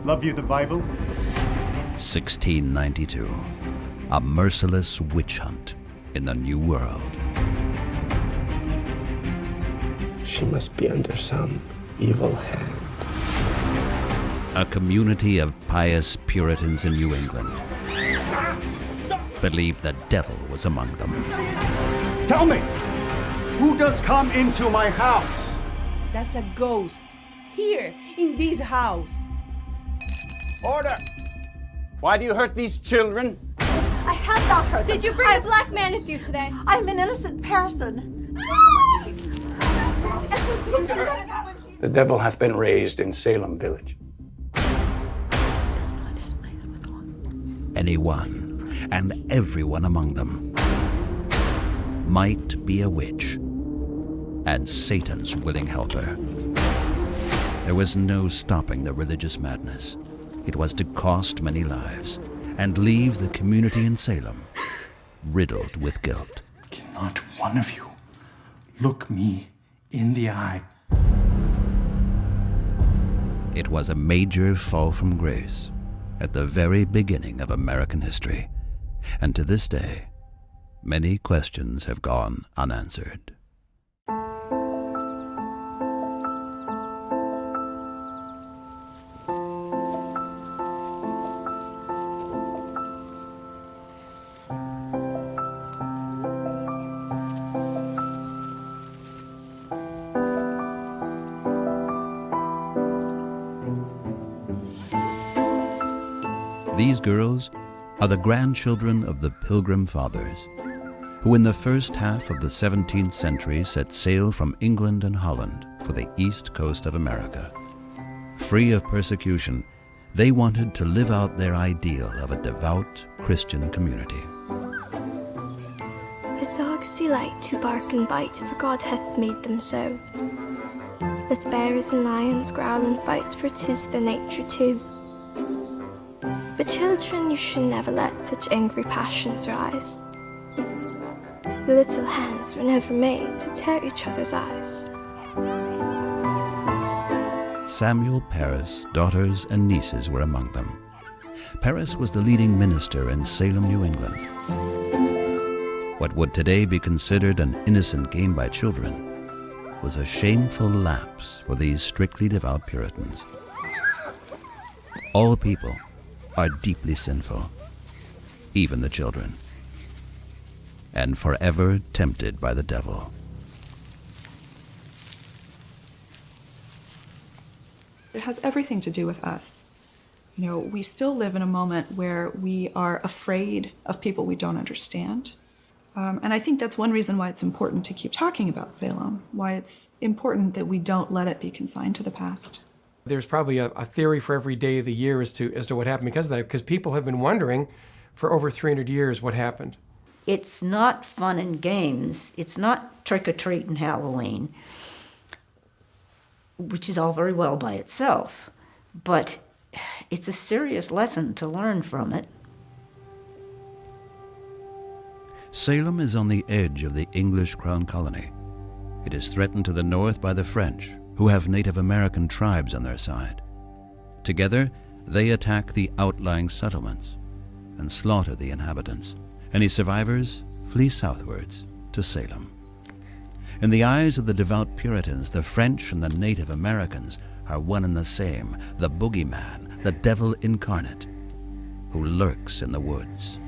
Love you the Bible? 1692. A merciless witch hunt in the New World. She must be under some evil hand. A community of pious Puritans in New England believed the devil was among them. Tell me, who does come into my house? That's a ghost. Here, in this house. Order! Why do you hurt these children? I have not hurt them. Did you bring a black man with you today? I'm an innocent person. The devil hath been raised in Salem village. Anyone and everyone among them might be a witch and Satan's willing helper. There was no stopping the religious madness. It was to cost many lives and leave the community in Salem riddled with guilt. Cannot one of you look me in the eye? It was a major fall from grace at the very beginning of American history, and to this day, many questions have gone unanswered. These girls are the grandchildren of the Pilgrim Fathers, who in the first half of the 17th century set sail from England and Holland for the east coast of America. Free of persecution, they wanted to live out their ideal of a devout Christian community. The dogs delight to bark and bite, for God hath made them so. Let bears and lions growl and fight, for 'tis their nature too. But children, you should never let such angry passions rise. The little hands were never made to tear each other's eyes. Samuel Parris' daughters and nieces were among them. Parris was the leading minister in Salem, New England. What would today be considered an innocent game by children was a shameful lapse for these strictly devout Puritans. All people are deeply sinful, even the children, and forever tempted by the devil. It has everything to do with us. You know, we still live in a moment where we are afraid of people we don't understand. And I think that's one reason why it's important to keep talking about Salem, why it's important that we don't let it be consigned to the past. There's probably a theory for every day of the year as to what happened because of that, because people have been wondering for over 300 years what happened. It's not fun and games. It's not trick-or-treat and Halloween, which is all very well by itself, but it's a serious lesson to learn from it. Salem is on the edge of the English Crown Colony. It is threatened to the north by the French, who have Native American tribes on their side. Together, they attack the outlying settlements and slaughter the inhabitants. Any survivors flee southwards to Salem. In the eyes of the devout Puritans, the French and the Native Americans are one and the same, the boogeyman, the devil incarnate, who lurks in the woods.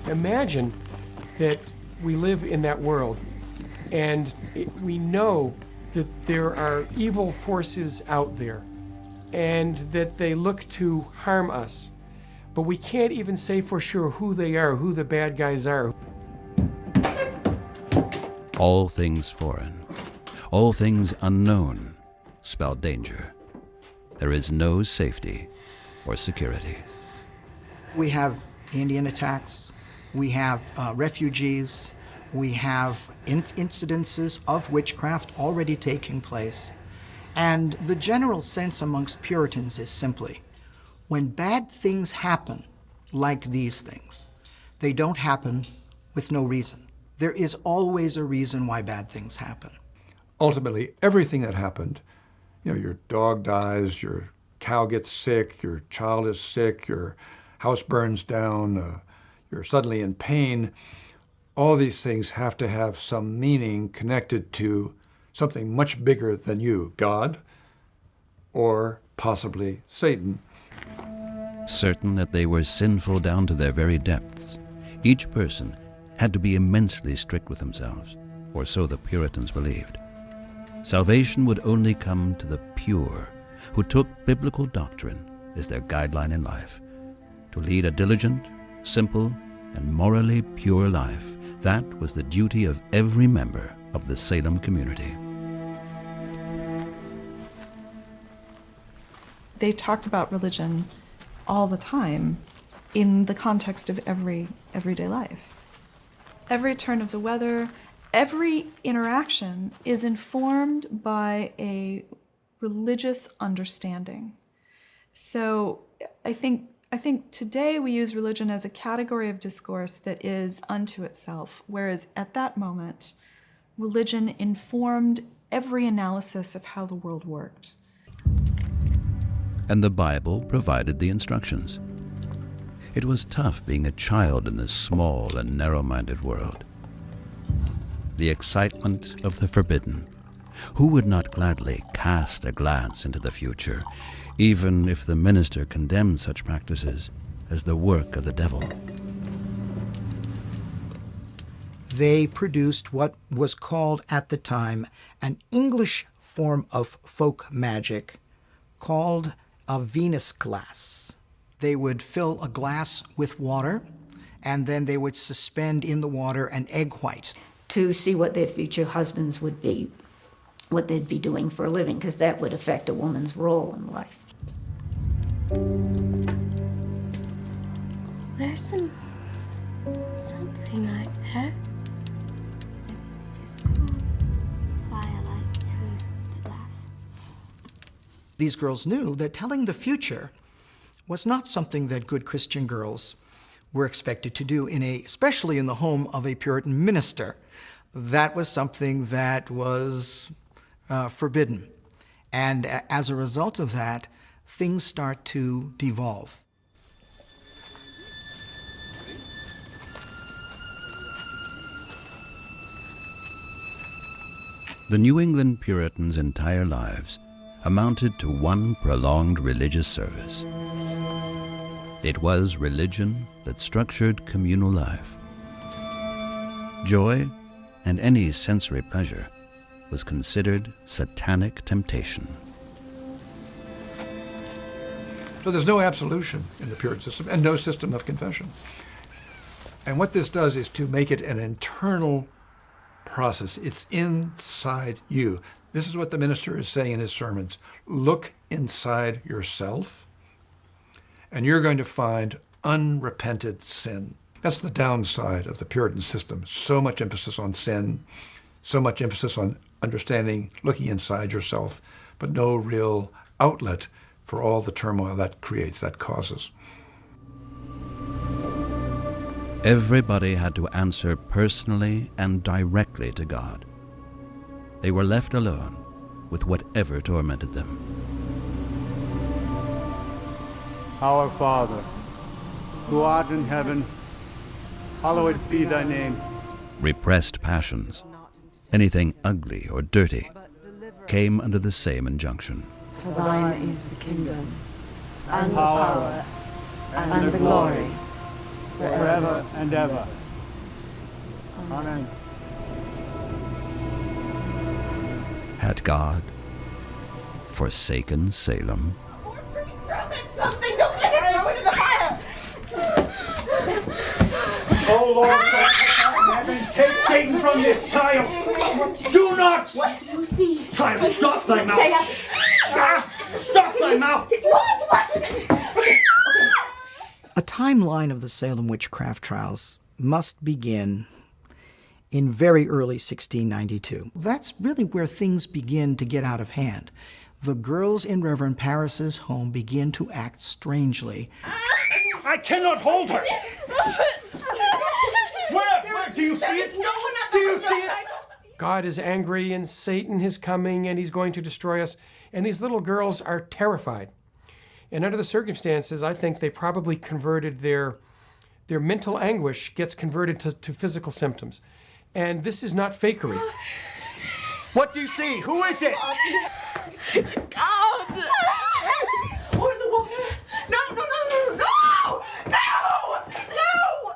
Imagine that we live in that world and we know that there are evil forces out there and that they look to harm us, but we can't even say for sure who they are, who the bad guys are. All things foreign, all things unknown spell danger. There is no safety or security. We have Indian attacks. We have refugees, we have incidences of witchcraft already taking place. And the general sense amongst Puritans is simply, when bad things happen, like these things, They don't happen with no reason. There is always a reason why bad things happen. Ultimately, everything that happened, your dog dies, your cow gets sick, your child is sick, your house burns down, you're suddenly in pain, all these things have to have some meaning connected to something much bigger than you, God, or possibly Satan. Certain that they were sinful down to their very depths, each person had to be immensely strict with themselves, or so the Puritans believed. Salvation would only come to the pure, who took biblical doctrine as their guideline in life. To lead a diligent, simple, and morally pure life, that was the duty of every member of the Salem community. They talked about religion all the time in the context of everyday life. Every turn of the weather, every interaction is informed by a religious understanding. So I think today we use religion as a category of discourse that is unto itself, whereas at that moment, religion informed every analysis of how the world worked. And the Bible provided the instructions. It was tough being a child in this small and narrow-minded world. The excitement of the forbidden. Who would not gladly cast a glance into the future, even if the minister condemned such practices as the work of the devil? They produced what was called at the time an English form of folk magic called a Venus glass. They would fill a glass with water, and then they would suspend in the water an egg white. To see what their future husbands would be, what they'd be doing for a living, because that would affect a woman's role in life. There's something like that. It's just called firelight through the glass. These girls knew that telling the future was not something that good Christian girls were expected to do, especially in the home of a Puritan minister. That was something that was forbidden. And as a result of that, things start to devolve. The New England Puritans' entire lives amounted to one prolonged religious service. It was religion that structured communal life. Joy and any sensory pleasure was considered satanic temptation. So there's no absolution in the Puritan system and no system of confession. And what this does is to make it an internal process. It's inside you. This is what the minister is saying in his sermons. Look inside yourself, and you're going to find unrepented sin. That's the downside of the Puritan system. So much emphasis on sin, so much emphasis on understanding, looking inside yourself, but no real outlet for all the turmoil that creates, that causes. Everybody had to answer personally and directly to God. They were left alone with whatever tormented them. Our Father, who art in heaven, hallowed be thy name. Repressed passions, anything ugly or dirty, came under the same injunction. For thine is the kingdom, and the power, and the glory, forever and ever. Amen. Had God forsaken Salem? Something, don't let it throw into the fire! Oh Lord, heaven, take Satan from this child! Do not! What do you see? Child, stop thy mouth! Stop thy mouth! A timeline of the Salem Witchcraft Trials must begin in very early 1692. That's really where things begin to get out of hand. The girls in Reverend Parris's home begin to act strangely. I cannot hold her! Where? Do you see it? No one at the window. Do you see it? God is angry and Satan is coming and he's going to destroy us. And these little girls are terrified. And under the circumstances, I think they probably converted their mental anguish gets converted to physical symptoms. And this is not fakery. What do you see? Who is it? God! Or the woman? No!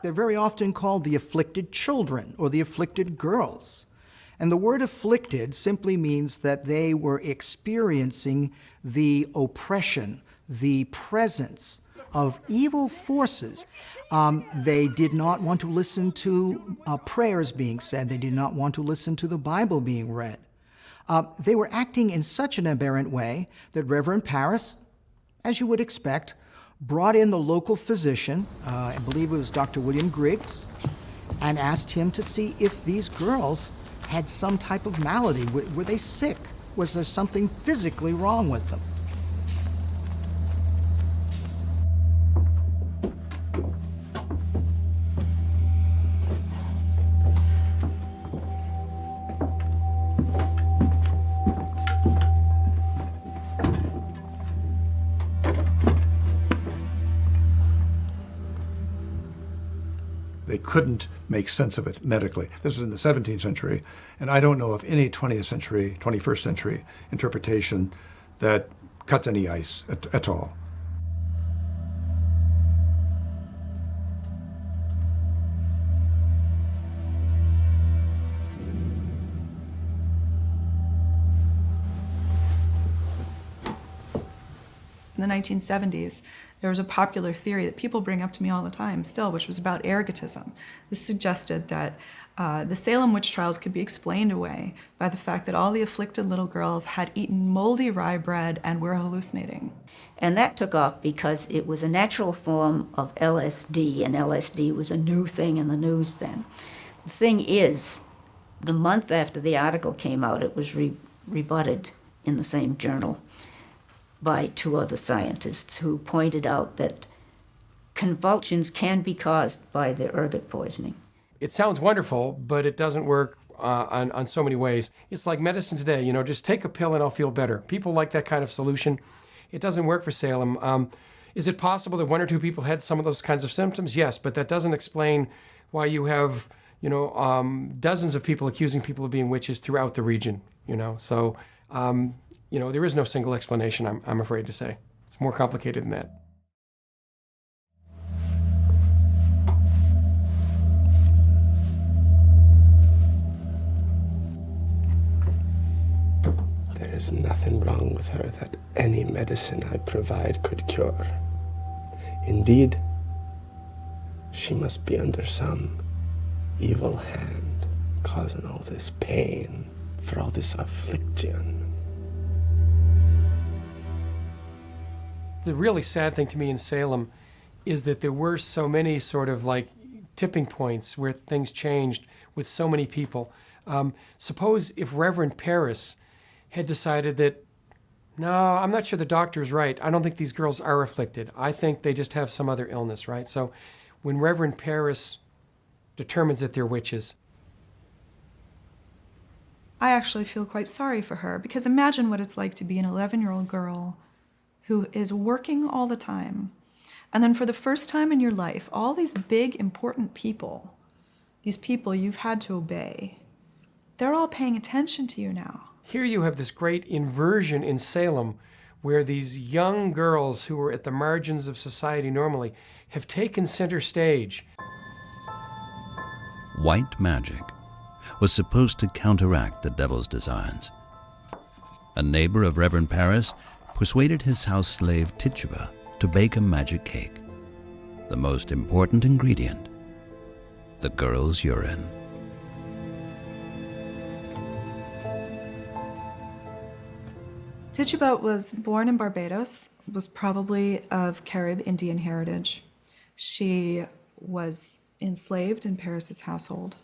They're very often called the afflicted children or the afflicted girls. And the word afflicted simply means that they were experiencing the oppression, the presence of evil forces. They did not want to listen to prayers being said. They did not want to listen to the Bible being read. They were acting in such an aberrant way that Reverend Parris, as you would expect, brought in the local physician, I believe it was Dr. William Griggs, and asked him to see if these girls had some type of malady. Were they sick? Was there something physically wrong with them? They couldn't make sense of it medically. This was in the 17th century, and I don't know of any 20th century, 21st century interpretation that cuts any ice at all. In the 1970s, there was a popular theory that people bring up to me all the time still, which was about ergotism. This suggested that the Salem Witch Trials could be explained away by the fact that all the afflicted little girls had eaten moldy rye bread and were hallucinating. And that took off because it was a natural form of LSD, and LSD was a new thing in the news then. The thing is, the month after the article came out, it was rebutted in the same journal by two other scientists who pointed out that convulsions can be caused by the ergot poisoning. It sounds wonderful, but it doesn't work on so many ways. It's like medicine today, you know, just take a pill and I'll feel better. People like that kind of solution. It doesn't work for Salem. Is it possible that one or two people had some of those kinds of symptoms? Yes, but that doesn't explain why you have, you know, dozens of people accusing people of being witches throughout the region, you know. So, you know, there is no single explanation, I'm afraid to say. It's more complicated than that. There is nothing wrong with her that any medicine I provide could cure. Indeed, she must be under some evil hand, causing all this pain, for all this affliction. The really sad thing to me in Salem is that there were so many sort of like tipping points where things changed with so many people. Suppose if Reverend Parris had decided that, no, I'm not sure the doctor's right. I don't think these girls are afflicted. I think they just have some other illness, right? So when Reverend Parris determines that they're witches. I actually feel quite sorry for her, because imagine what it's like to be an 11-year-old girl who is working all the time. And then for the first time in your life, all these big, important people, these people you've had to obey, they're all paying attention to you now. Here you have this great inversion in Salem where these young girls who were at the margins of society normally have taken center stage. White magic was supposed to counteract the devil's designs. A neighbor of Reverend Parris persuaded his house slave Tituba to bake a magic cake. The most important ingredient, the girl's urine. Tituba was born in Barbados, was probably of Carib Indian heritage. She was enslaved in Parris's household,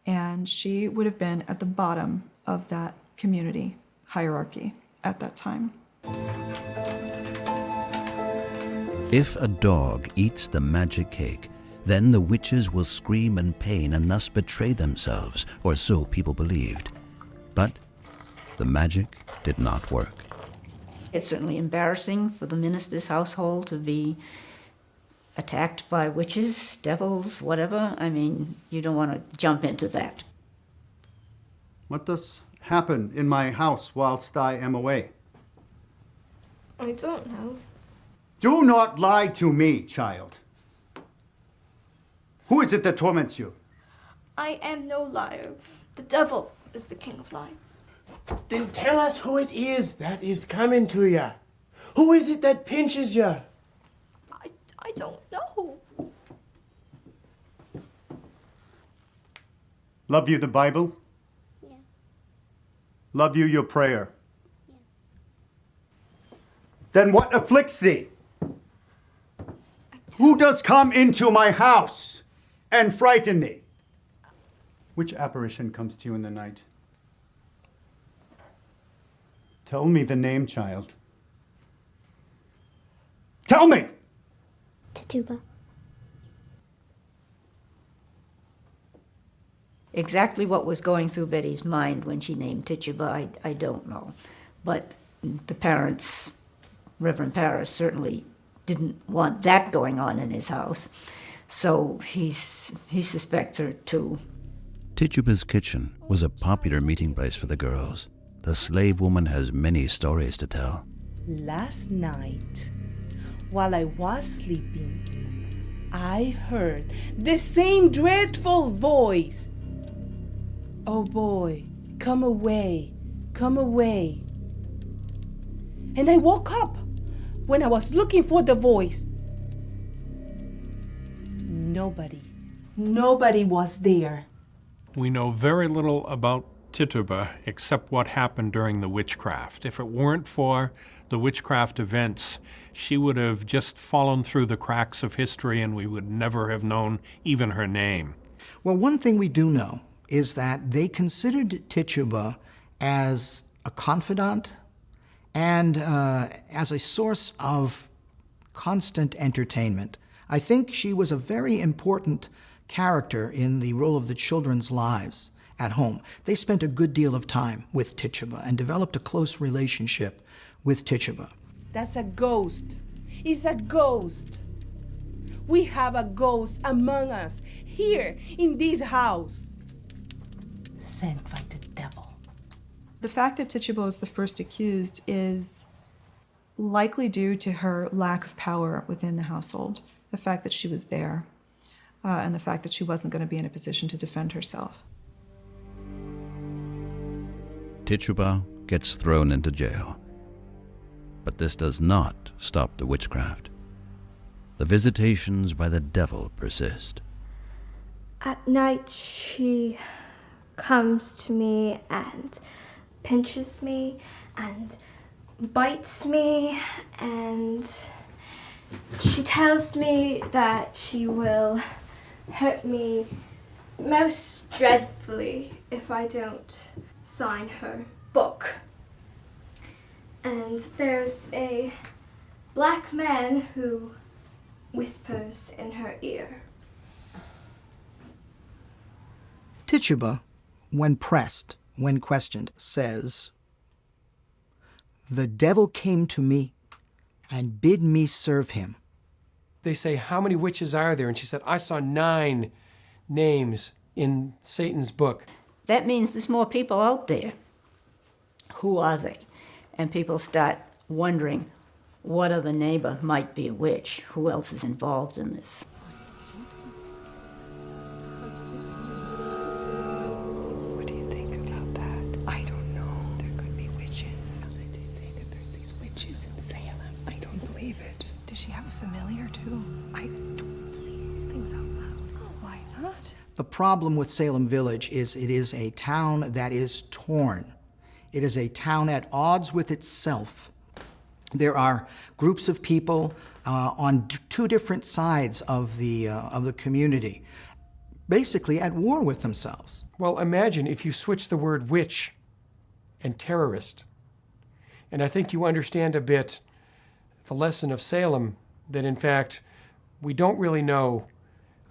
and she would have been at the bottom of that community hierarchy at that time. If a dog eats the magic cake, Then the witches will scream in pain and thus betray themselves, or so people believed. But the magic did not work. It's certainly embarrassing for the minister's household to be attacked by witches, devils, whatever. I mean, you don't want to jump into that. What does happen in my house whilst I am away? I don't know. Do not lie to me, child. Who is it that torments you? I am no liar. The devil is the king of lies. Then tell us who it is that is coming to ya. Who is it that pinches ya? I don't know. Love you the Bible? Yeah. Love you your prayer? Yeah. Then what afflicts thee? Who does come into my house and frighten thee? Which apparition comes to you in the night? Tell me the name, child. Tell me! Tituba. Exactly what was going through Betty's mind when she named Tituba, I don't know. But the parents, Reverend Parris, certainly didn't want that going on in his house. So he suspects her too. Tituba's kitchen was a popular meeting place for the girls. The slave woman has many stories to tell. Last night, while I was sleeping, I heard the same dreadful voice. Oh boy, come away, come away. And I woke up when I was looking for the voice. Nobody was there. We know very little about Tituba except what happened during the witchcraft. If it weren't for the witchcraft events, she would have just fallen through the cracks of history and we would never have known even her name. Well, one thing we do know is that they considered Tituba as a confidant and as a source of constant entertainment. I think she was a very important character in the role of the children's lives at home. They spent a good deal of time with Tituba and developed a close relationship with Tituba. That's a ghost. It's a ghost. We have a ghost among us here in this house. Sent by the devil. The fact that Tituba was the first accused is likely due to her lack of power within the household. The fact that she was there, and the fact that she wasn't going to be in a position to defend herself. Tituba gets thrown into jail. But this does not stop the witchcraft. The visitations by the devil persist. At night, she comes to me and pinches me and bites me, and she tells me that she will hurt me most dreadfully if I don't sign her book. And there's a black man who whispers in her ear. Tituba, when pressed, when questioned, says, "The devil came to me and bid me serve him." They say, how many witches are there? And she said, I saw 9 names in Satan's book. That means there's more people out there. Who are they? And people start wondering, what other neighbor might be a witch? Who else is involved in this? What do you think about that? I don't know. There could be witches. They say that there's these witches in Salem. I don't believe it. Does she have a familiar too? I don't see these things out loud. Why not? The problem with Salem Village is it is a town that is torn. It is a town at odds with itself. There are groups of people on 2 different sides of the community, basically at war with themselves. Well, imagine if you switch the word witch and terrorist. And I think you understand a bit the lesson of Salem, that in fact, we don't really know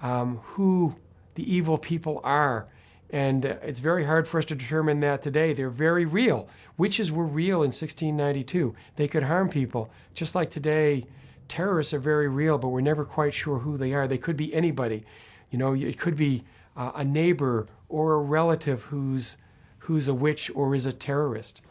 who the evil people are. And it's very hard for us to determine that today. They're very real. Witches were real in 1692. They could harm people. Just like today, terrorists are very real, but we're never quite sure who they are. They could be anybody. You know, it could be a neighbor or a relative who's a witch or is a terrorist.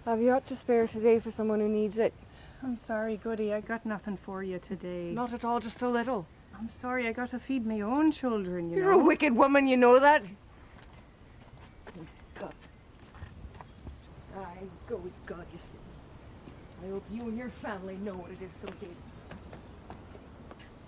Have you ought to spare today for someone who needs it? I'm sorry, Goody, I got nothing for you today. Not at all, just a little. I'm sorry, I got to feed my own children, you know. You're a wicked woman, you know that? God. I go with God, you see. I hope you and your family know what it is someday.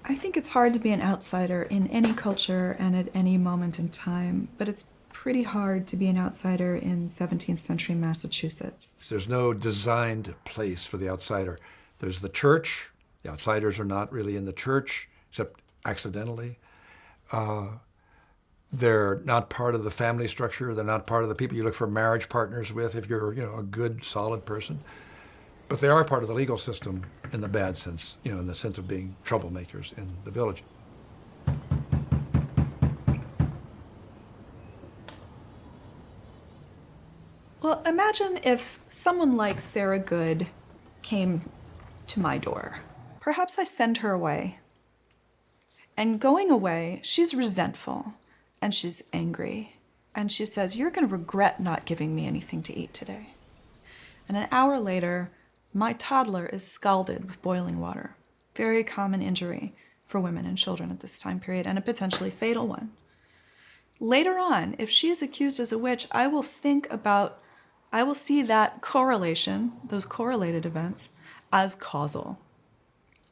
I think it's hard to be an outsider in any culture and at any moment in time, but it's pretty hard to be an outsider in 17th century Massachusetts. There's no designed place for the outsider. There's the church. The outsiders are not really in the church, except accidentally. They're not part of the family structure. They're not part of the people you look for marriage partners with if you're, a good, solid person. But they are part of the legal system in the bad sense, in the sense of being troublemakers in the village. Well, imagine if someone like Sarah Good came to my door. Perhaps I send her away. And going away, she's resentful and she's angry. And she says, "You're going to regret not giving me anything to eat today." And an hour later, my toddler is scalded with boiling water. Very common injury for women and children at this time period, and a potentially fatal one. Later on, if she is accused as a witch, I will see that correlation, those correlated events, as causal.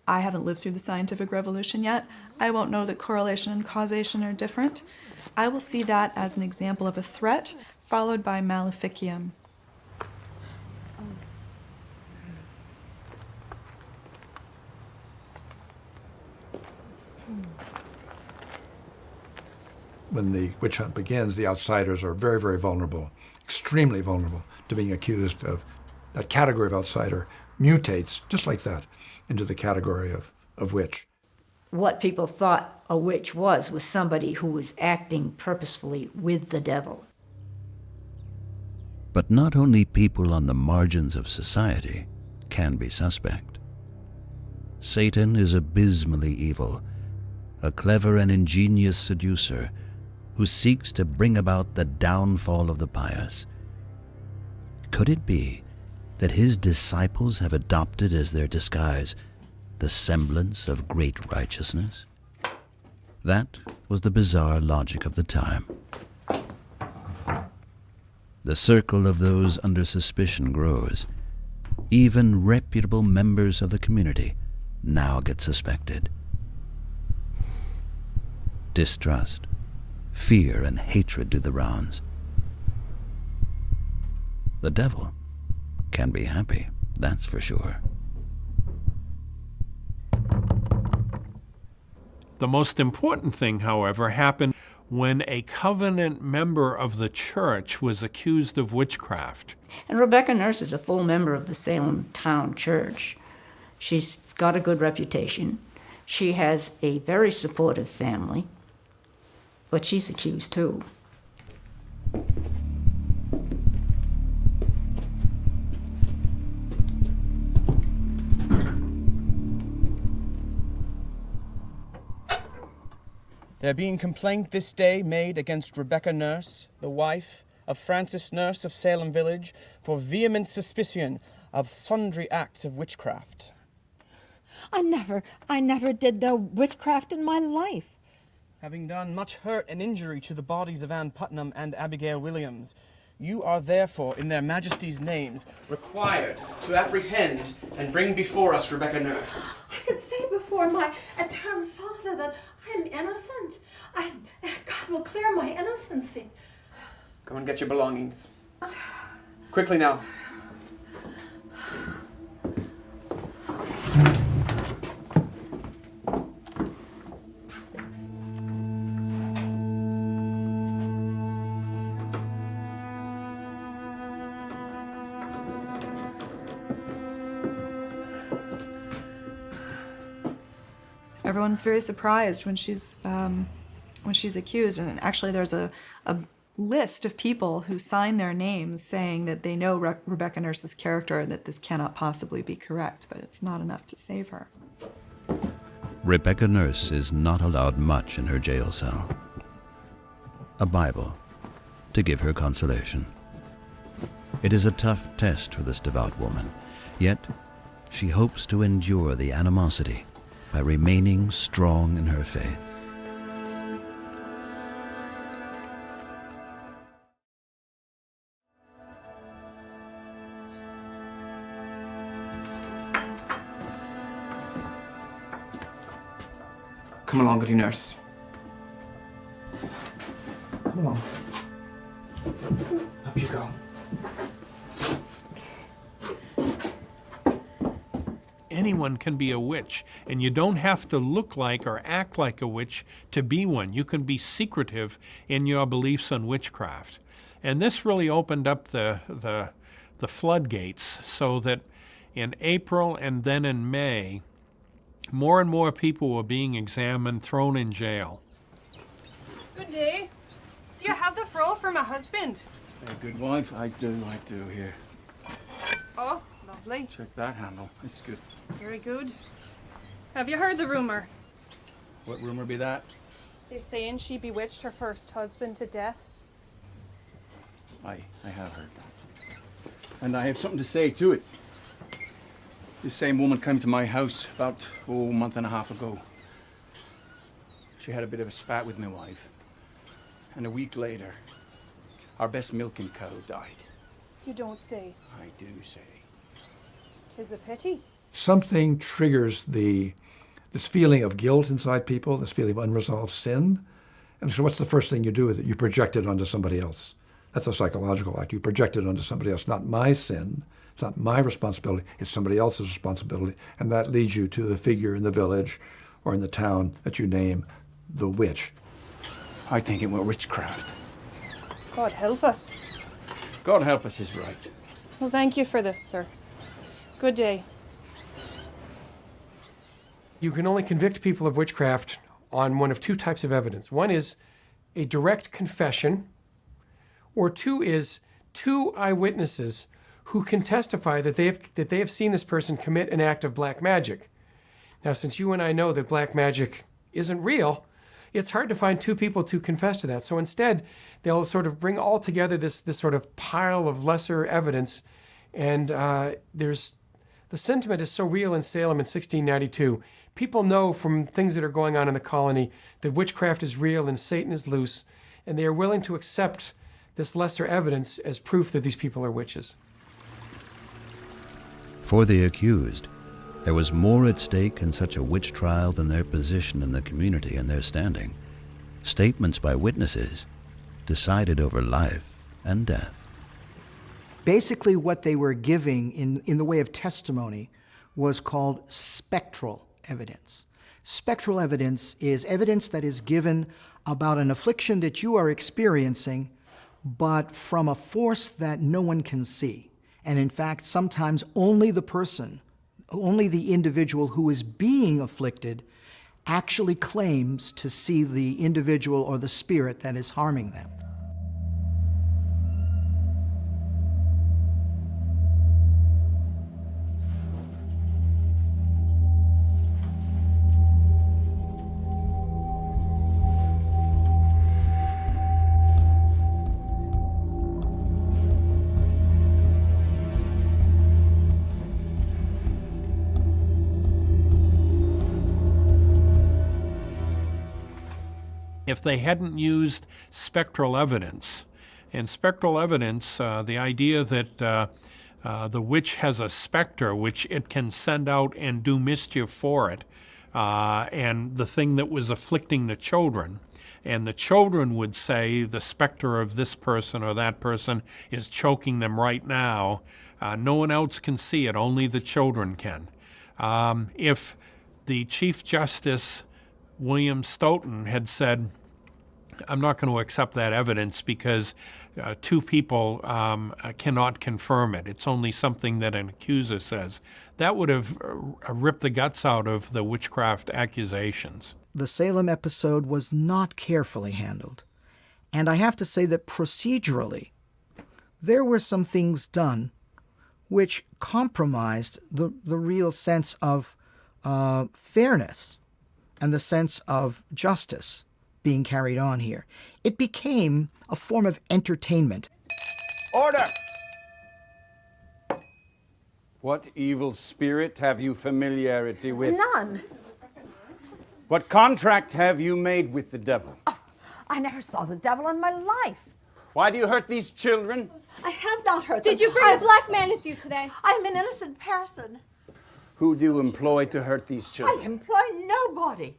I haven't lived through the scientific revolution yet. I won't know that correlation and causation are different. I will see that as an example of a threat followed by maleficium. When the witch hunt begins, the outsiders are very, very vulnerable, extremely vulnerable to being accused of. That category of outsider mutates, just like that, into the category of witch. What people thought a witch was somebody who was acting purposefully with the devil. But not only people on the margins of society can be suspect. Satan is abysmally evil, a clever and ingenious seducer who seeks to bring about the downfall of the pious. Could it be that his disciples have adopted as their disguise the semblance of great righteousness? That was the bizarre logic of the time. The circle of those under suspicion grows. Even reputable members of the community now get suspected. Distrust, fear, and hatred do the rounds. The devil can be happy, that's for sure. The most important thing, however, happened when a covenant member of the church was accused of witchcraft. And Rebecca Nurse is a full member of the Salem Town Church. She's got a good reputation. She has a very supportive family, but she's accused too. There being complaint this day made against Rebecca Nurse, the wife of Francis Nurse of Salem Village, for vehement suspicion of sundry acts of witchcraft. I never did no witchcraft in my life. Having done much hurt and injury to the bodies of Ann Putnam and Abigail Williams, you are therefore, in their majesties' names, required to apprehend and bring before us Rebecca Nurse. I could say before my eternal Father that I'm innocent. God will clear my innocency. Go and get your belongings. Quickly now. everyone's very surprised when she's accused. And actually, there's a list of people who sign their names saying that they know Rebecca Nurse's character and that this cannot possibly be correct, but it's not enough to save her. Rebecca Nurse is not allowed much in her jail cell. A Bible to give her consolation. It is a tough test for this devout woman, yet she hopes to endure the animosity by remaining strong in her faith. Come along, goody nurse. Come along. Up you go. Anyone can be a witch, and you don't have to look like or act like a witch to be one. You can be secretive in your beliefs on witchcraft. And this really opened up the floodgates, so that in April and then in May, more and more people were being examined, thrown in jail. Good day. Do you have the froll for my husband? Hey, good wife, I do here. Oh, lovely. Check that handle, it's good. Very good. Have you heard the rumor? What rumor be that? They're saying she bewitched her first husband to death. I have heard that. And I have something to say to it. This same woman came to my house about, a month and a half ago. She had a bit of a spat with my wife. And a week later, our best milking cow died. You don't say. I do say. 'Tis a pity. Something triggers this feeling of guilt inside people, this feeling of unresolved sin. And so what's the first thing you do with it? You project it onto somebody else. That's a psychological act. You project it onto somebody else. Not my sin. It's not my responsibility. It's somebody else's responsibility. And that leads you to the figure in the village or in the town that you name the witch. I think it was witchcraft. God help us. God help us is right. Well, thank you for this, sir. Good day. You can only convict people of witchcraft on one of two types of evidence. One is a direct confession, or two is two eyewitnesses who can testify that they have seen this person commit an act of black magic. Now, since you and I know that black magic isn't real, it's hard to find two people to confess to that. So instead, they'll sort of bring all together this sort of pile of lesser evidence, and the sentiment is so real in Salem in 1692. People know from things that are going on in the colony that witchcraft is real and Satan is loose, and they are willing to accept this lesser evidence as proof that these people are witches. For the accused, there was more at stake in such a witch trial than their position in the community and their standing. Statements by witnesses decided over life and death. Basically, what they were giving in the way of testimony was called spectral evidence. Spectral evidence is evidence that is given about an affliction that you are experiencing, but from a force that no one can see. And in fact, sometimes only the individual who is being afflicted actually claims to see the individual or the spirit that is harming them. If they hadn't used spectral evidence, and spectral evidence, the idea that the witch has a specter which it can send out and do mischief for it, and the thing that was afflicting the children, and the children would say the specter of this person or that person is choking them right now. No one else can see it, only the children can. If the Chief Justice William Stoughton had said, I'm not going to accept that evidence because two people cannot confirm it. It's only something that an accuser says. That would have ripped the guts out of the witchcraft accusations. The Salem episode was not carefully handled. And I have to say that procedurally, there were some things done which compromised the real sense of fairness and the sense of justice being carried on here. It became a form of entertainment. Order! What evil spirit have you familiarity with? None. What contract have you made with the devil? I never saw the devil in my life. Why do you hurt these children? I have not hurt them. Did you bring a black man with you today? I'm an innocent person. Who do you employ to hurt these children? I employ nobody.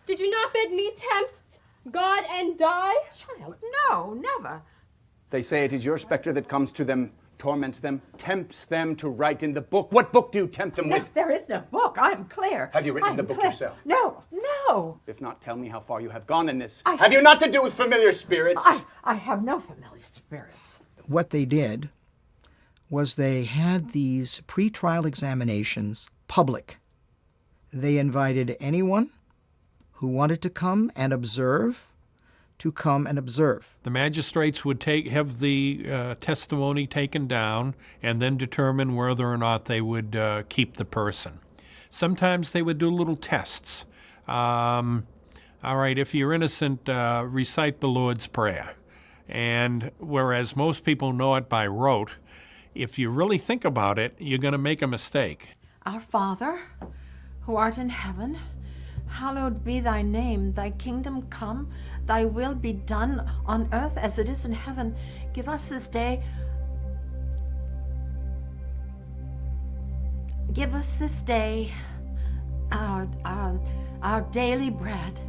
Did you not bid me tempt God and die? Child, no, never. They say it is your spectre that comes to them, torments them, tempts them to write in the book. What book do you tempt them with? There is no book. I'm clear. Have you written the book yourself? No, no. If not, tell me how far you have gone in this. Have you not to do with familiar spirits? I have no familiar spirits. What they did was they had these pre-trial examinations public. They invited anyone who wanted to come and observe to come and observe. The magistrates would have the testimony taken down and then determine whether or not they would keep the person. Sometimes they would do little tests. All right, if you're innocent, recite the Lord's Prayer. And whereas most people know it by rote, if you really think about it, you're going to make a mistake. Our Father, who art in heaven, hallowed be thy name. Thy kingdom come, thy will be done on earth as it is in heaven. Give us this day our daily bread,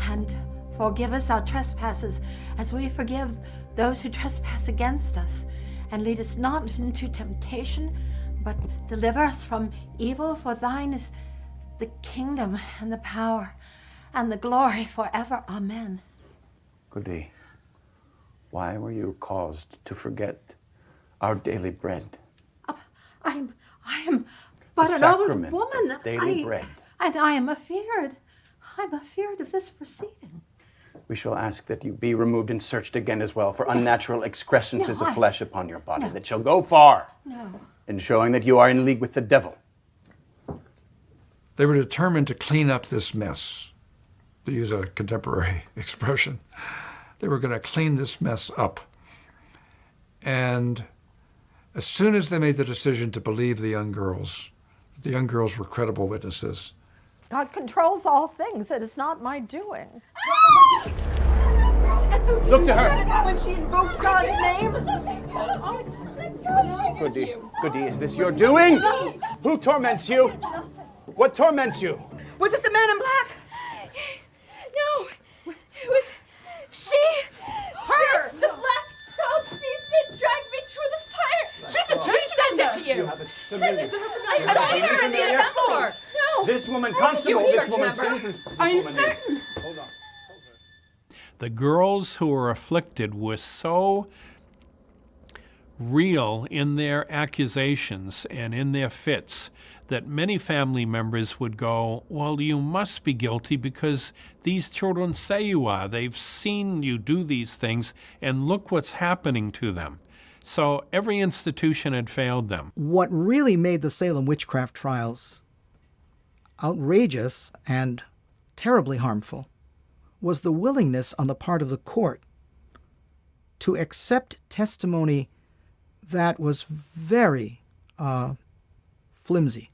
and forgive us our trespasses as we forgive those who trespass against us. And lead us not into temptation, but deliver us from evil. For thine is the kingdom and the power and the glory forever. Amen. Goody, why were you caused to forget our daily bread? I am but an old woman. Daily bread. And I am afeard. I'm afeard of this proceeding. We shall ask that you be removed and searched again as well for unnatural excrescences of flesh upon your body that shall go far in showing that you are in league with the devil. They were determined to clean up this mess, to use a contemporary expression. They were going to clean this mess up. And as soon as they made the decision to believe the young girls were credible witnesses. God controls all things. It is not my doing. Look to her. When she invoked God's name. Goody, is this your doing? Who torments you? What torments you? Was it the man in black? No, it was she. Her. The black dog sees me, dragged me through the fire. She sent it to you. I saw her in the floor. No. This woman, Constable, this woman sees this. Are you certain? Hold on. The girls who were afflicted were so real in their accusations and in their fits that many family members would go, well, you must be guilty because these children say you are. They've seen you do these things, and look what's happening to them. So every institution had failed them. What really made the Salem Witchcraft Trials outrageous and terribly harmful was the willingness on the part of the court to accept testimony that was very flimsy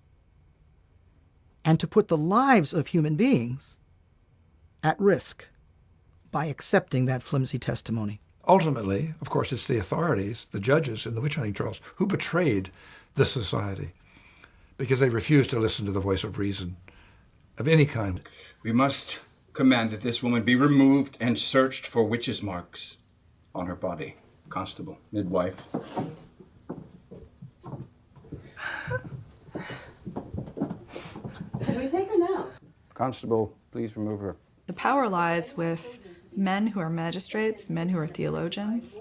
and to put the lives of human beings at risk by accepting that flimsy testimony. Ultimately, of course, it's the authorities, the judges in the witch hunting trials, who betrayed the society because they refused to listen to the voice of reason of any kind. We must command that this woman be removed and searched for witches' marks on her body. Constable, midwife. Can we take her now? Constable, please remove her. The power lies with men who are magistrates, men who are theologians,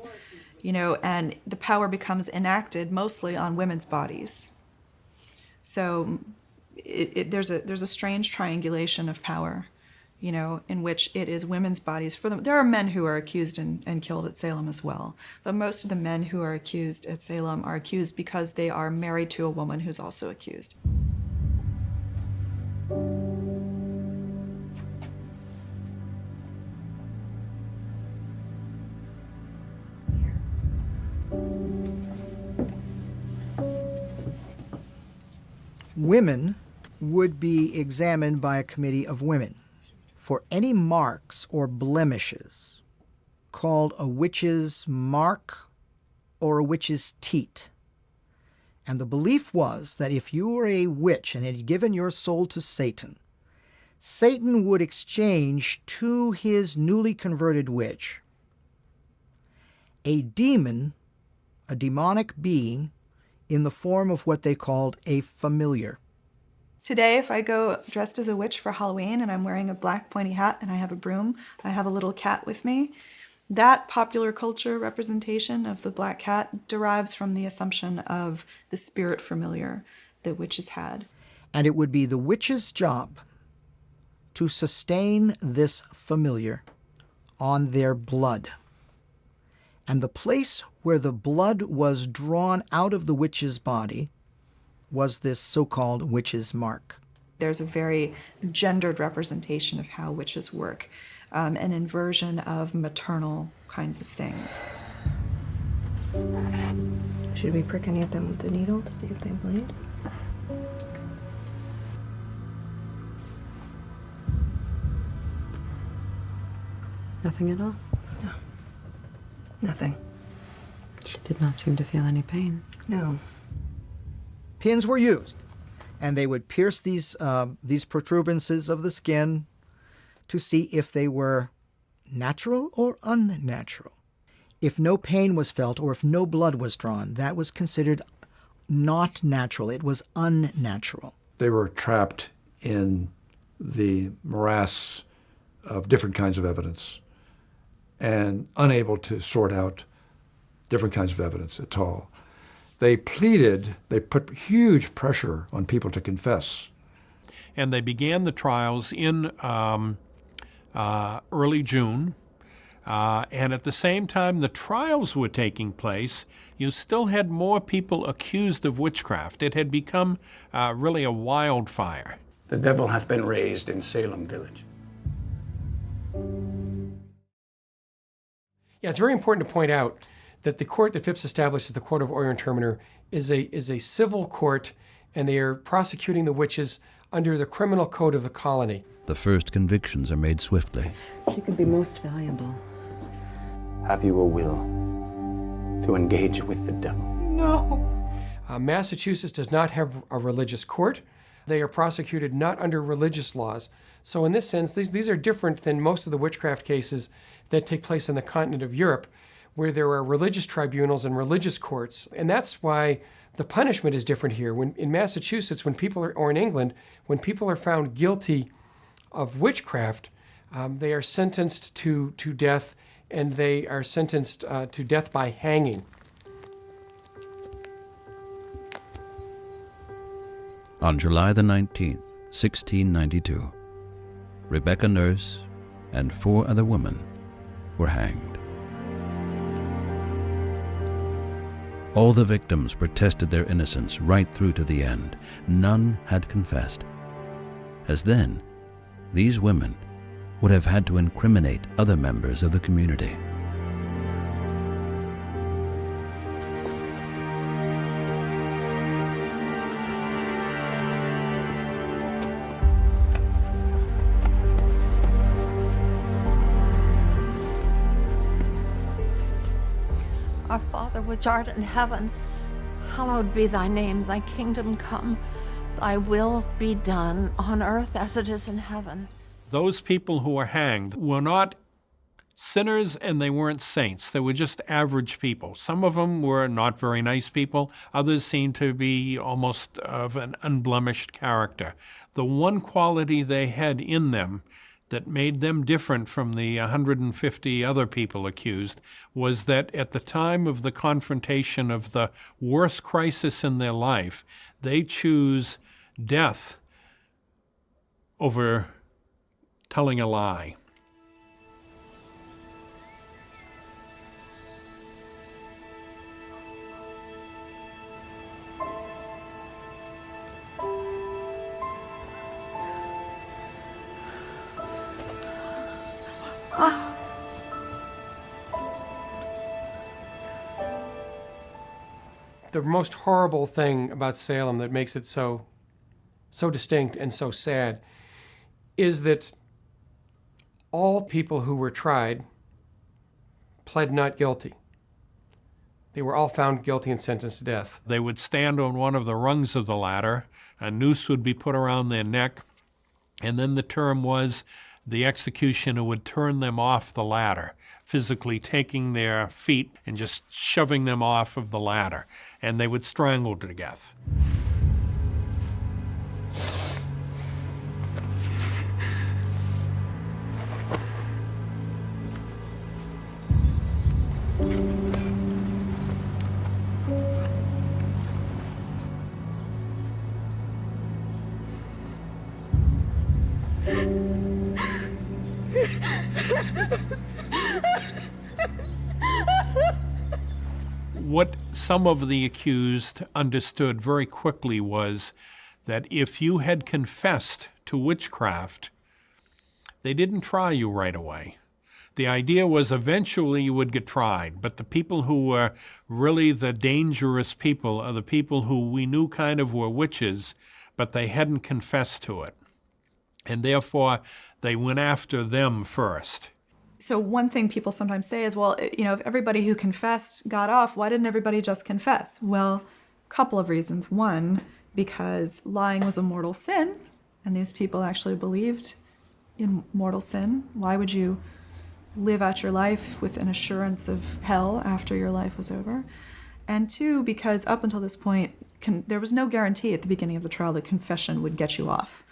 and the power becomes enacted mostly on women's bodies. So there's a strange triangulation of power, in which it is women's bodies for them. There are men who are accused and killed at Salem as well, but most of the men who are accused at Salem are accused because they are married to a woman who's also accused. Women would be examined by a committee of women for any marks or blemishes called a witch's mark or a witch's teat. And the belief was that if you were a witch and had given your soul to Satan, Satan would exchange to his newly converted witch a demon, a demonic being, in the form of what they called a familiar. Today, if I go dressed as a witch for Halloween and I'm wearing a black pointy hat and I have a broom, I have a little cat with me, that popular culture representation of the black cat derives from the assumption of the spirit familiar that witches had. And it would be the witch's job to sustain this familiar on their blood. And the place where the blood was drawn out of the witch's body was this so-called witch's mark. There's a very gendered representation of how witches work, an inversion of maternal kinds of things. Should we prick any of them with the needle to see if they bleed? Nothing at all? No. Nothing. She did not seem to feel any pain. No. Pins were used, and they would pierce these protuberances of the skin to see if they were natural or unnatural. If no pain was felt or if no blood was drawn, that was considered not natural. It was unnatural. They were trapped in the morass of different kinds of evidence and unable to sort out different kinds of evidence at all. They pleaded, they put huge pressure on people to confess. And they began the trials in early June. And at the same time the trials were taking place, you still had more people accused of witchcraft. It had become really a wildfire. The devil hath been raised in Salem village. Yeah, it's very important to point out that the court that Phipps established as the Court of Oyer and Terminer is a civil court, and they are prosecuting the witches under the criminal code of the colony. The first convictions are made swiftly. She could be most valuable. Have you a will to engage with the devil? No. Massachusetts does not have a religious court. They are prosecuted not under religious laws. So in this sense, these are different than most of the witchcraft cases that take place in the continent of Europe, where there are religious tribunals and religious courts. And that's why the punishment is different here. When in Massachusetts, or in England, when people are found guilty of witchcraft, they are sentenced to death, and they are sentenced to death by hanging. On July the 19th, 1692, Rebecca Nurse and 4 other women were hanged. All the victims protested their innocence right through to the end. None had confessed, as then these women would have had to incriminate other members of the community. Our Father which art in heaven, hallowed be thy name, thy kingdom come, thy will be done on earth as it is in heaven. Those people who were hanged were not sinners and they weren't saints. They were just average people. Some of them were not very nice people. Others seemed to be almost of an unblemished character. The one quality they had in them that made them different from the 150 other people accused was that at the time of the confrontation of the worst crisis in their life, they choose death over telling a lie. The most horrible thing about Salem that makes it so distinct and so sad is that all people who were tried pled not guilty. They were all found guilty and sentenced to death. They would stand on one of the rungs of the ladder, a noose would be put around their neck, and then the term was the executioner would turn them off the ladder, physically taking their feet and just shoving them off of the ladder, and they would strangle to death. What some of the accused understood very quickly was that if you had confessed to witchcraft, they didn't try you right away. The idea was eventually you would get tried, but the people who were really the dangerous people are the people who we knew kind of were witches, but they hadn't confessed to it. And therefore, they went after them first. So one thing people sometimes say is, well, you know, if everybody who confessed got off, why didn't everybody just confess? Well, a couple of reasons. One, because lying was a mortal sin, and these people actually believed in mortal sin. Why would you live out your life with an assurance of hell after your life was over? And two, because up until this point, there was no guarantee at the beginning of the trial that confession would get you off.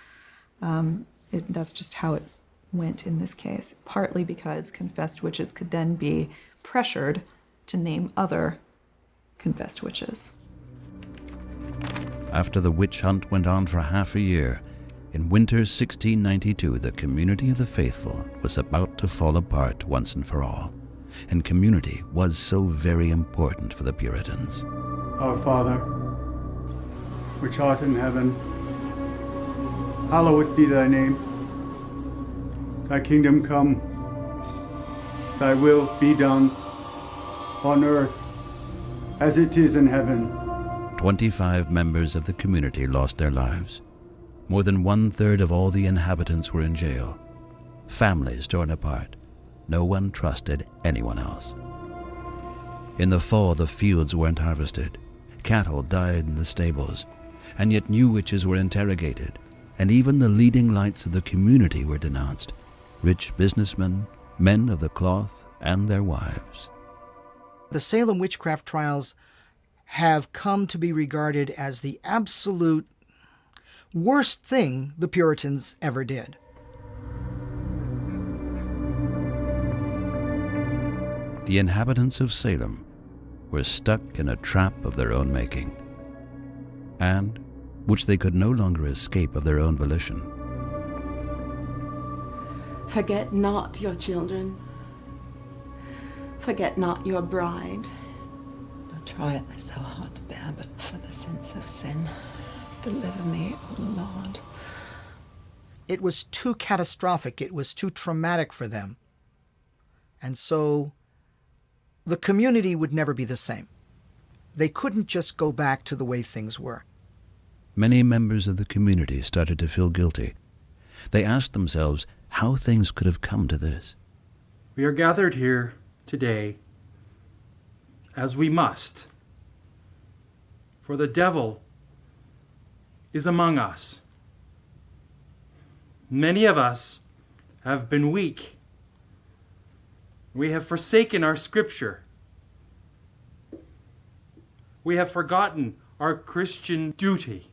That's just how it went in this case, partly because confessed witches could then be pressured to name other confessed witches. After the witch hunt went on for half a year, in winter 1692, the community of the faithful was about to fall apart once and for all. And community was so very important for the Puritans. Our Father, which art in heaven, hallowed be thy name. Thy kingdom come, thy will be done, on earth as it is in heaven. 25 members of the community lost their lives. More than 1/3 of all the inhabitants were in jail. Families torn apart. No one trusted anyone else. In the fall, the fields weren't harvested. Cattle died in the stables. And yet new witches were interrogated. And even the leading lights of the community were denounced. Rich businessmen, men of the cloth, and their wives. The Salem Witchcraft Trials have come to be regarded as the absolute worst thing the Puritans ever did. The inhabitants of Salem were stuck in a trap of their own making, and which they could no longer escape of their own volition. Forget not your children. Forget not your bride. The trial is so hard to bear, but for the sense of sin, deliver me, O Lord. It was too catastrophic. It was too traumatic for them. And so the community would never be the same. They couldn't just go back to the way things were. Many members of the community started to feel guilty. They asked themselves how things could have come to this. We are gathered here today as we must, for the devil is among us. Many of us have been weak. We have forsaken our scripture. We have forgotten our Christian duty.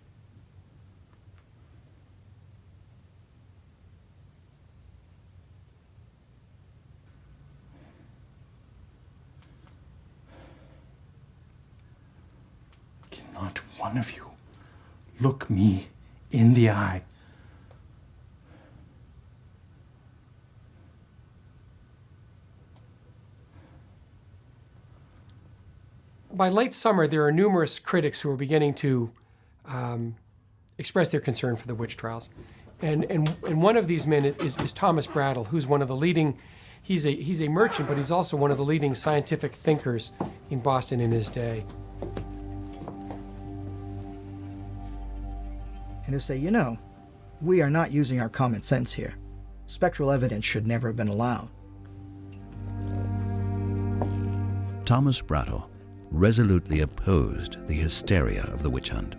one of you look me in the eye. By late summer, there are numerous critics who are beginning to express their concern for the witch trials. And one of these men is Thomas Brattle, who's one of the leading, he's a merchant, but he's also one of the leading scientific thinkers in Boston in his day. And to say, you know, we are not using our common sense here. Spectral evidence should never have been allowed. Thomas Brattle resolutely opposed the hysteria of the witch hunt.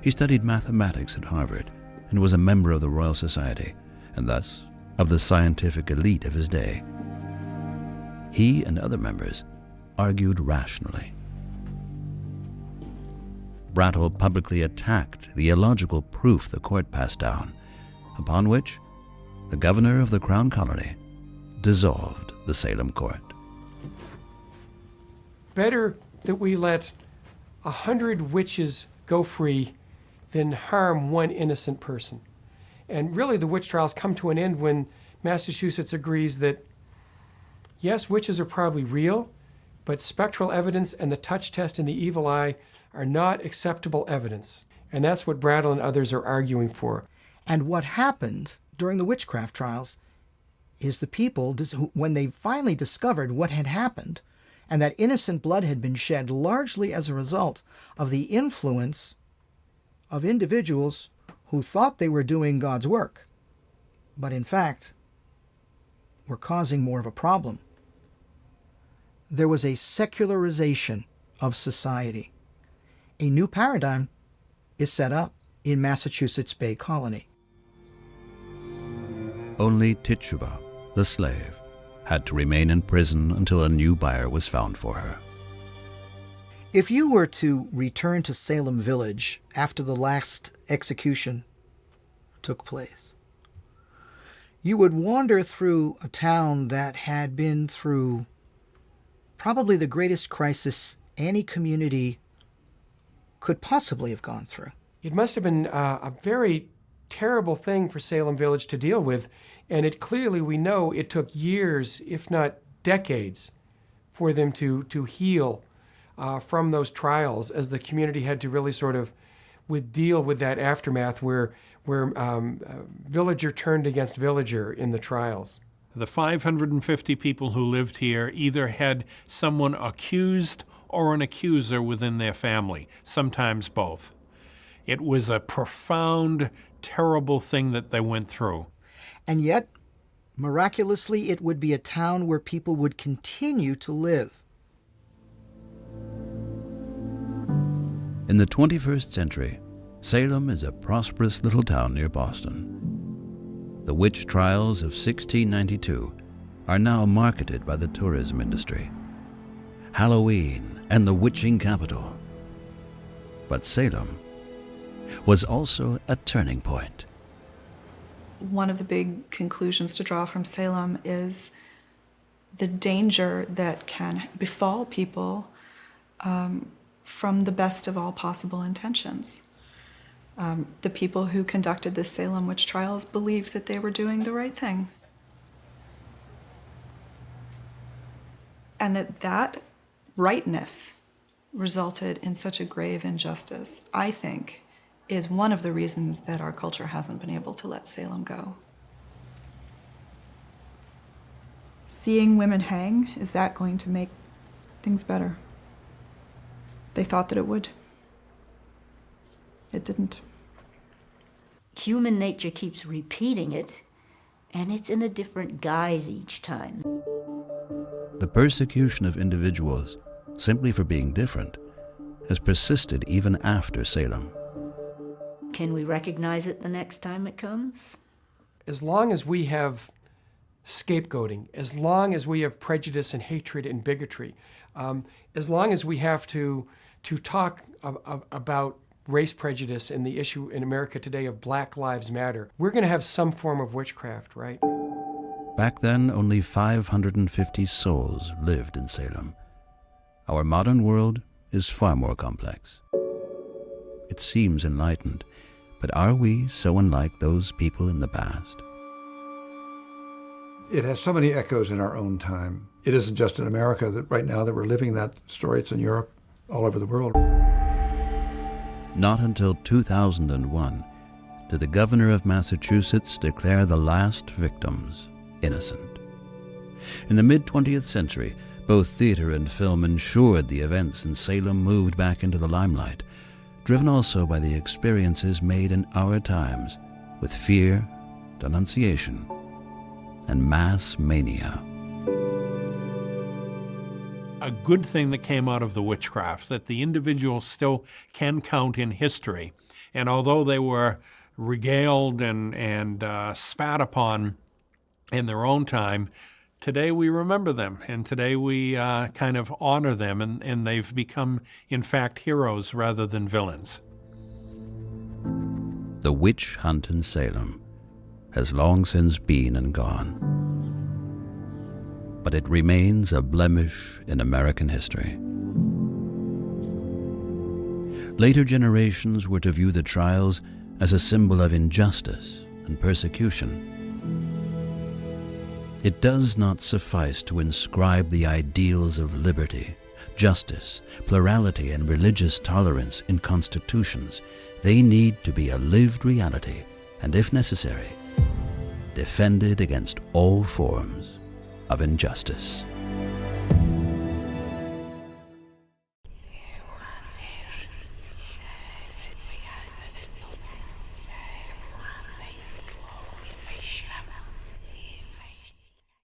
He studied mathematics at Harvard and was a member of the Royal Society, and thus of the scientific elite of his day. He and other members argued rationally. Brattle publicly attacked the illogical proof the court passed down, upon which the governor of the Crown Colony dissolved the Salem court. Better that we let 100 witches go free than harm one innocent person. And really the witch trials come to an end when Massachusetts agrees that, yes, witches are probably real, but spectral evidence and the touch test and the evil eye are not acceptable evidence. And that's what Brattle and others are arguing for. And what happened during the witchcraft trials is the people, when they finally discovered what had happened, and that innocent blood had been shed largely as a result of the influence of individuals who thought they were doing God's work, but in fact were causing more of a problem. There was a secularization of society. A new paradigm is set up in Massachusetts Bay Colony. Only Tituba, the slave, had to remain in prison until a new buyer was found for her. If you were to return to Salem Village after the last execution took place, you would wander through a town that had been through probably the greatest crisis any community could possibly have gone through. It must have been a very terrible thing for Salem Village to deal with, and it clearly, we know, it took years, if not decades, for them to heal from those trials, as the community had to really sort of deal with that aftermath where villager turned against villager in the trials. The 550 people who lived here either had someone accused or an accuser within their family, sometimes both. It was a profound, terrible thing that they went through. And yet, miraculously, it would be a town where people would continue to live. In the 21st century, Salem is a prosperous little town near Boston. The witch trials of 1692 are now marketed by the tourism industry. Halloween and the witching capital. But Salem was also a turning point. One of the big conclusions to draw from Salem is the danger that can befall people from the best of all possible intentions. The people who conducted the Salem Witch Trials believed that they were doing the right thing. And that rightness resulted in such a grave injustice, I think, is one of the reasons that our culture hasn't been able to let Salem go. Seeing women hang, is that going to make things better? They thought that it would. It didn't. Human nature keeps repeating it, and it's in a different guise each time. The persecution of individuals, simply for being different, has persisted even after Salem. Can we recognize it the next time it comes? As long as we have scapegoating, as long as we have prejudice and hatred and bigotry, as long as we have to talk about race prejudice and the issue in America today of Black Lives Matter, we're going to have some form of witchcraft, right? Back then, only 550 souls lived in Salem. Our modern world is far more complex. it seems enlightened, but are we so unlike those people in the past? It has so many echoes in our own time. It isn't just in America that right now that we're living that story. It's in Europe, all over the world. Not until 2001 did the governor of Massachusetts declare the last victims innocent. In the mid-20th century, both theater and film ensured the events in Salem moved back into the limelight, driven also by the experiences made in our times with fear, denunciation, and mass mania. A good thing that came out of the witchcraft, that the individuals still can count in history. And although they were regaled and spat upon in their own time, today we remember them, and today we kind of honor them, and they've become, in fact, heroes rather than villains. The witch hunt in Salem has long since been and gone, but it remains a blemish in American history. Later generations were to view the trials as a symbol of injustice and persecution. It does not suffice to inscribe the ideals of liberty, justice, plurality, and religious tolerance in constitutions. They need to be a lived reality, and if necessary, defended against all forms of injustice.